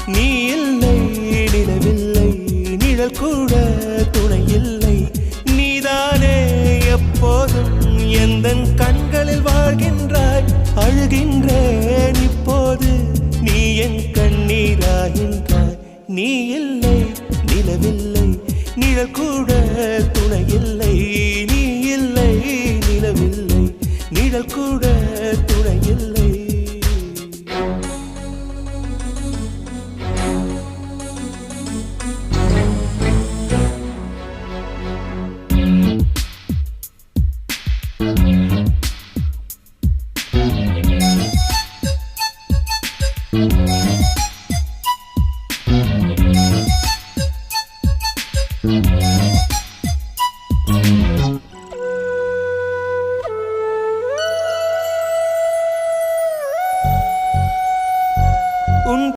நீ இல்லை நிலவில்லை நிழல் கூட துணை இல்லை நீதானே எப்போதும் எந்தன் கண்களில் வாழ்கின்றாய் அழுகின்றேன் இப்போது நீ என் கண்ணீராகின்றாய் நீ இல்லை நிலவில்லை நிழல் கூட துணை இல்லை நீ இல்லை நிலவில்லை நிழல் கூட